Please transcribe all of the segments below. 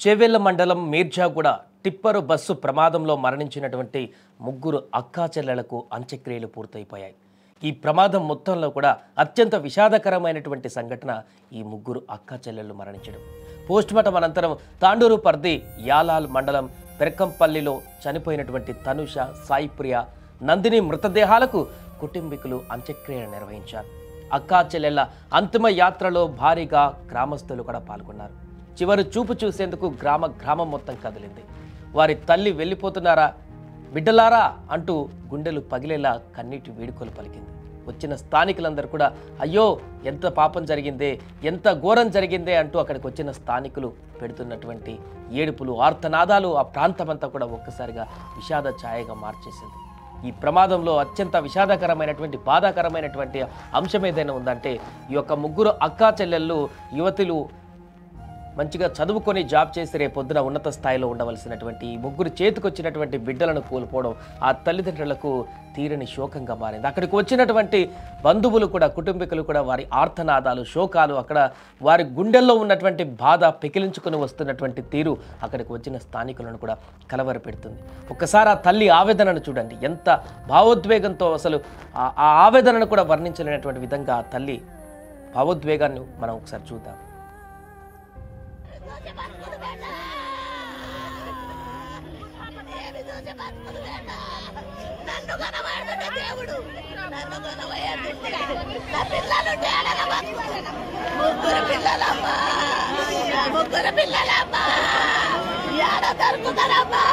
చేవెళ్ల మండలం Mirzaguda tipper bus ప్రమాదంలో మరణించినటువంటి ముగ్గురు అక్కాచెల్లెలకు అంత్యక్రియలు పూర్తయిపోయాయి. ఈ ప్రమాదం మొత్తంలో కూడా అత్యంత విషాదకరమైనటువంటి సంఘటన ఈ ముగ్గురు అక్కాచెల్లెళ్ళు మరణించడం. పోస్టుమార్టం అనంతరం తాండూరు పరిధి యాలాల్ మండలం పెరకంపల్లిలో చనిపోయినటువంటి తనుష, సాయిప్రియ, నందిని మృతదేహాలకు కుటుంబీకులు అంత్యక్రియలు నిర్వహించారు. అక్కాచెల్లెళ్ల అంతిమ యాత్రలో భారీగా గ్రామస్తులు కూడా పాల్గొన్నారు. చివరి చూపు చూసేందుకు గ్రామం మొత్తం కదిలింది. వారి తల్లి వెళ్ళిపోతున్నారా బిడ్డలారా అంటూ గుండెలు పగిలేలా కన్నీటి వేడుకలు పలికింది. వచ్చిన స్థానికులందరూ కూడా అయ్యో ఎంత పాపం జరిగిందే, ఎంత ఘోరం జరిగిందే అంటూ అక్కడికి వచ్చిన స్థానికులు పెడుతున్నటువంటి ఏడుపులు, ఆర్తనాదాలు ఆ ప్రాంతమంతా కూడా ఒక్కసారిగా విషాద ఛాయగా మార్చేసింది. ఈ ప్రమాదంలో అత్యంత విషాదకరమైనటువంటి బాధాకరమైనటువంటి అంశం ఏదైనా ఉందంటే ఈ యొక్క ముగ్గురు అక్కా చెల్లెళ్ళు యువతులు మంచిగా చదువుకొని జాబ్ చేసి రేపొద్దున ఉన్నత స్థాయిలో ఉండవలసినటువంటి ఈ ముగ్గురు చేతికొచ్చినటువంటి బిడ్డలను కోల్పోవడం ఆ తల్లిదండ్రులకు తీరని శోకంగా మారింది. అక్కడికి వచ్చినటువంటి బంధువులు కూడా, కుటుంబీకులు కూడా వారి ఆర్తనాదాలు, శోకాలు, అక్కడ వారి గుండెల్లో ఉన్నటువంటి బాధ పెకిలించుకొని వస్తున్నటువంటి తీరు అక్కడికి వచ్చిన స్థానికులను కూడా కలవరపెడుతుంది. ఒక్కసారి ఆ తల్లి ఆవేదనను చూడండి, ఎంత భావోద్వేగంతో, అసలు ఆ ఆవేదనను కూడా వర్ణించలేనటువంటి విధంగా ఆ తల్లి భావోద్వేగాన్ని మనం ఒకసారి చూద్దాం. ముగ్గురు పిల్లలమ్మా యాడ దొరుకుతారమ్మా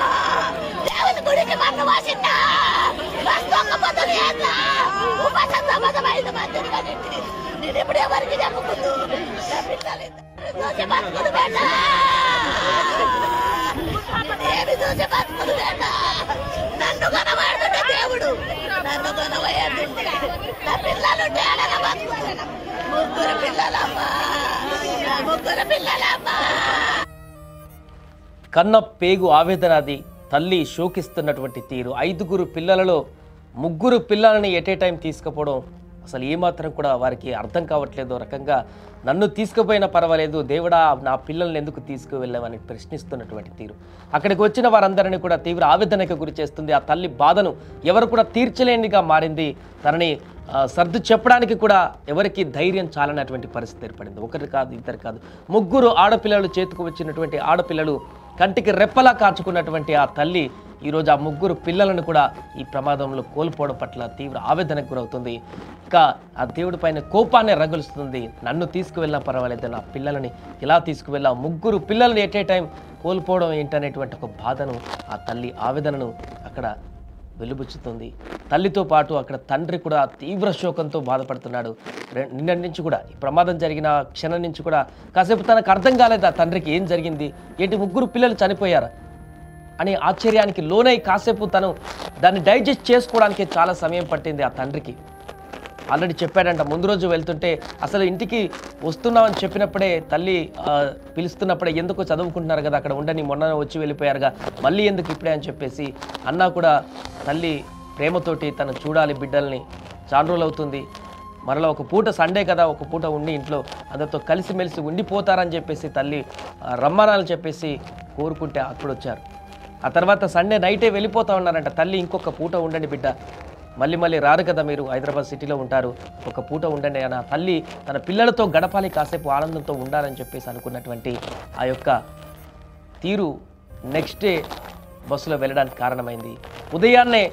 దేవుని గుడికి మన్ను వాసిందా ఉపసంతమైంది మందిని కానీ నేను ఇప్పుడు ఎవరికి చెప్పుకుంటూ నా పిల్లలు చూసి బతుకులు పెట్ట ఏమి చూసి బతుకులు పెట్ట నన్ను కనబడుతుంటే దేవుడు నన్ను కనబోయేది నా పిల్లలుంటే అలాగ బతుకుతాను. ముగ్గురు పిల్లలమ్మా ముగ్గురు పిల్లలమ్మా. కన్న పేగు ఆవేదన అది. తల్లి శోకిస్తున్నటువంటి తీరు. 5 పిల్లలలో 3 పిల్లలని ఎట్ ఏ టైం తీసుకుపోవడం అసలు ఏమాత్రం కూడా వారికి అర్థం కావట్లేదు. రకంగా నన్ను తీసుకుపోయినా పర్వాలేదు, దేవుడా నా పిల్లల్ని ఎందుకు తీసుకువెళ్ళామని ప్రశ్నిస్తున్నటువంటి తీరు అక్కడికి వచ్చిన వారందరినీ కూడా తీవ్ర ఆవేదనకు గురి చేస్తుంది. ఆ తల్లి బాధను ఎవరు కూడా తీర్చలేనిగా మారింది. తనని సర్దు చెప్పడానికి కూడా ఎవరికి ధైర్యం చాలనటువంటి పరిస్థితి ఏర్పడింది. ఒకరు కాదు, ఇద్దరు కాదు, 3 ఆడపిల్లలు చేతికి వచ్చినటువంటి ఆడపిల్లలు కంటికి రెప్పలా కాచుకున్నటువంటి ఆ తల్లి ఈరోజు ఆ 3 పిల్లలను కూడా ఈ ప్రమాదంలో కోల్పోవడం పట్ల తీవ్ర ఆవేదనకు గురవుతుంది. ఇంకా ఆ దేవుడి పైన కోపాన్ని రగులుస్తుంది. నన్ను తీసుకువెళ్ళినా పర్వాలేదు, నా పిల్లలని ఇలా తీసుకువెళ్ళా, 3 పిల్లల్ని ఎట్ ఏ టైం కోల్పోవడం ఏంటనేటువంటి ఒక బాధను, ఆ తల్లి ఆవేదనను అక్కడ వెలుబుచ్చుతుంది. తల్లితో పాటు అక్కడ తండ్రి కూడా తీవ్ర శోకంతో బాధపడుతున్నాడు. నిన్నటి నుంచి కూడా ఈ ప్రమాదం జరిగిన క్షణం నుంచి కూడా కాసేపు తనకు అర్థం కాలేదు ఆ తండ్రికి ఏం జరిగింది, ఏంటి 3 పిల్లలు చనిపోయారు అని ఆశ్చర్యానికి లోనై కాసేపు తను దాన్ని డైజెస్ట్ చేసుకోవడానికి చాలా సమయం పట్టింది ఆ తండ్రికి. ఆల్రెడీ చెప్పాడంట, ముందు రోజు వెళ్తుంటే అసలు ఇంటికి వస్తున్నామని చెప్పినప్పుడే తల్లి పిలుస్తున్నప్పుడే ఎందుకు చదువుకుంటున్నారు కదా అక్కడ ఉండని, మొన్న వచ్చి వెళ్ళిపోయారుగా, మళ్ళీ ఎందుకు ఇప్పుడే అని చెప్పేసి అన్నా కూడా తల్లి ప్రేమతోటి తను చూడాలి బిడ్డల్ని, చాలా రోజులు అవుతుంది, మరలా ఒక పూట సండే కదా ఒక పూట ఉండి ఇంట్లో అందరితో కలిసిమెలిసి ఉండిపోతారని చెప్పేసి తల్లి రమ్మనాలని చెప్పేసి కోరుకుంటే అప్పుడు వచ్చారు. ఆ తర్వాత సండే నైటే వెళ్ళిపోతా ఉన్నారంట. తల్లి ఇంకొక పూట ఉండండి బిడ్డ, మళ్ళీ రారు కదా, మీరు హైదరాబాద్ సిటీలో ఉంటారు, ఒక పూట ఉండండి అని తల్లి తన పిల్లలతో గడపాలి, కాసేపు ఆనందంతో ఉండాలని చెప్పేసి అనుకున్నటువంటి ఆ యొక్క తీరు నెక్స్ట్ డే బస్సులో వెళ్ళడానికి కారణమైంది. ఉదయాన్నే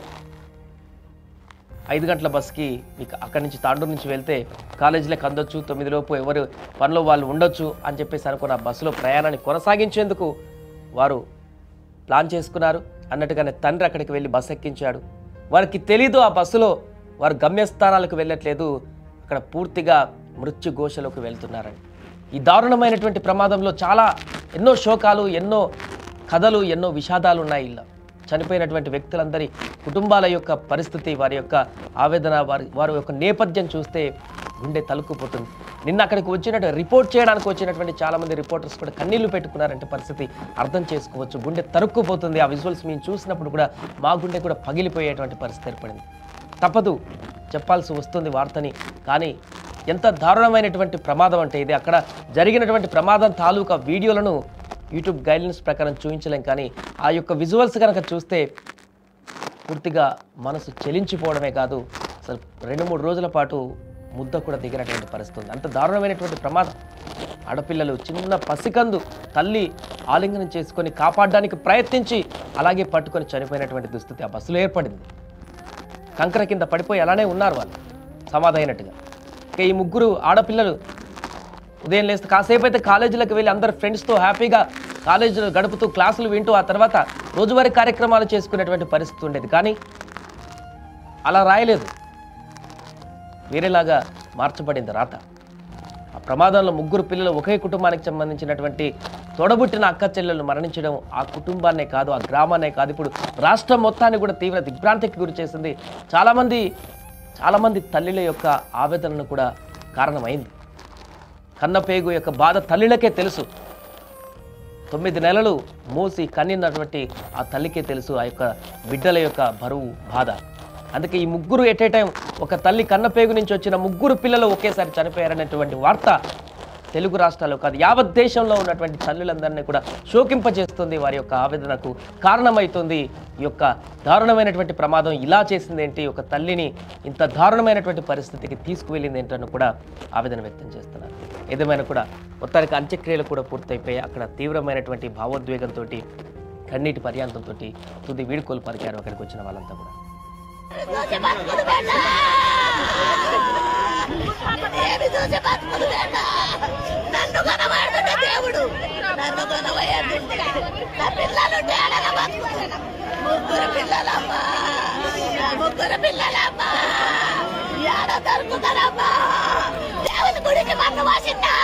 5 గంటల బస్కి మీకు అక్కడి నుంచి తాండూరు నుంచి వెళ్తే కాలేజీలకు అందొచ్చు, 9 లోపు ఎవరు పనిలో వాళ్ళు ఉండొచ్చు అని చెప్పేసి అనుకున్న బస్సులో ప్రయాణాన్ని కొనసాగించేందుకు వారు ప్లాన్ చేసుకున్నారు. అన్నట్టుగానే తండ్రి అక్కడికి వెళ్ళి బస్సు ఎక్కించాడు. వారికి తెలీదు ఆ బస్సులో వారు గమ్యస్థానాలకు వెళ్ళట్లేదు, అక్కడ పూర్తిగా మృత్యు ఘోషలోకి వెళ్తున్నారని. ఈ దారుణమైనటువంటి ప్రమాదంలో ఎన్నో శోకాలు, ఎన్నో కథలు, ఎన్నో విషాదాలు ఉన్నాయి. ఇలా చనిపోయినటువంటి వ్యక్తులందరి కుటుంబాల యొక్క పరిస్థితి, వారి యొక్క ఆవేదన, వారి యొక్క నేపథ్యం చూస్తే గుండె తలుక్కుపోతుంది. నిన్న అక్కడికి వచ్చినట్టు రిపోర్ట్ చేయడానికి వచ్చినటువంటి చాలామంది రిపోర్టర్స్ కూడా కన్నీళ్లు పెట్టుకున్నారంటే పరిస్థితి అర్థం చేసుకోవచ్చు. గుండె తరుక్కుపోతుంది. ఆ విజువల్స్ మేము చూసినప్పుడు కూడా మా గుండె కూడా పగిలిపోయేటువంటి పరిస్థితి ఏర్పడింది. తప్పదు, చెప్పాల్సి వస్తుంది వార్తని. కానీ ఎంత దారుణమైనటువంటి ప్రమాదం అంటే ఇది. అక్కడ జరిగినటువంటి ప్రమాదం తాలూకా వీడియోలను యూట్యూబ్ గైడ్లైన్స్ ప్రకారం చూపించలేం, కానీ ఆ యొక్క విజువల్స్ కనుక చూస్తే పూర్తిగా మనసు చెలించిపోవడమే కాదు, అసలు 2-3 రోజుల పాటు ముద్ద కూడా దిగినటువంటి పరిస్థితి ఉంది. అంత దారుణమైనటువంటి ప్రమాదం. ఆడపిల్లలు, చిన్న పసికందు తల్లి ఆలింగనం చేసుకొని కాపాడడానికి ప్రయత్నించి అలాగే పట్టుకొని చనిపోయినటువంటి దుస్థితి ఆ బస్సులో ఏర్పడింది. కంకర కింద పడిపోయి అలానే ఉన్నారు వాళ్ళు సమాధైనట్టుగా. ఇక ఈ 3 ఆడపిల్లలు ఉదయం లేస్తే కాసేపు అయితే కాలేజీలకు వెళ్ళి అందరు ఫ్రెండ్స్తో హ్యాపీగా కాలేజీలో గడుపుతూ క్లాసులు వింటూ ఆ తర్వాత రోజువారీ కార్యక్రమాలు చేసుకునేటువంటి పరిస్థితి ఉండేది. కానీ అలా రాయలేదు, వేరేలాగా మార్చబడింది రాత. ఆ ప్రమాదంలో 3 పిల్లలు ఒకే కుటుంబానికి సంబంధించినటువంటి తోడబుట్టిన అక్క చెల్లెలు మరణించడం ఆ కుటుంబాన్నే కాదు, ఆ గ్రామాన్నే కాదు, ఇప్పుడు రాష్ట్రం మొత్తాన్ని కూడా తీవ్ర దిగ్భ్రాంతికి గురి చేసింది. చాలామంది తల్లుల యొక్క ఆవేదనను కూడా కారణమైంది. కన్నపేగు యొక్క బాధ తల్లిలకే తెలుసు. 9 నెలలు మోసి కన్నినటువంటి ఆ తల్లికే తెలుసు ఆ యొక్క బిడ్డల యొక్క బరువు, బాధ. అందుకే ఈ 3 ఎట్ ఏ టైం, ఒక తల్లి కన్నపేగు నుంచి వచ్చిన 3 పిల్లలు ఒకేసారి చనిపోయారనేటువంటి వార్త తెలుగు రాష్ట్రాల్లో కాదు యావత్ దేశంలో ఉన్నటువంటి తల్లులందరినీ కూడా శోకింపజేస్తుంది, వారి యొక్క ఆవేదనకు కారణమవుతుంది. ఈ యొక్క దారుణమైనటువంటి ప్రమాదం ఇలా చేసింది ఏంటి, ఒక తల్లిని ఇంత దారుణమైనటువంటి పరిస్థితికి తీసుకువెళ్ళింది ఏంటని కూడా ఆవేదన వ్యక్తం చేస్తున్నారు. ఏదేమైనా కూడా మొత్తానికి అంత్యక్రియలు కూడా పూర్తయిపోయి అక్కడ తీవ్రమైనటువంటి భావోద్వేగంతో కన్నీటి పర్యాంతంతో తుది వీడుకోలు పలికారు అక్కడికి వచ్చిన వాళ్ళంతా కూడా. నన్ను కనబడుతుంటే దేవుడు, నన్ను కనబడుతుంటే నా పిల్లలు 3 పిల్లలమ్మా, 3 పిల్లలమ్మా, ఏడ దొరుకుతారమ్మా? దేవుని గుడికి మన్ను వాసిందా?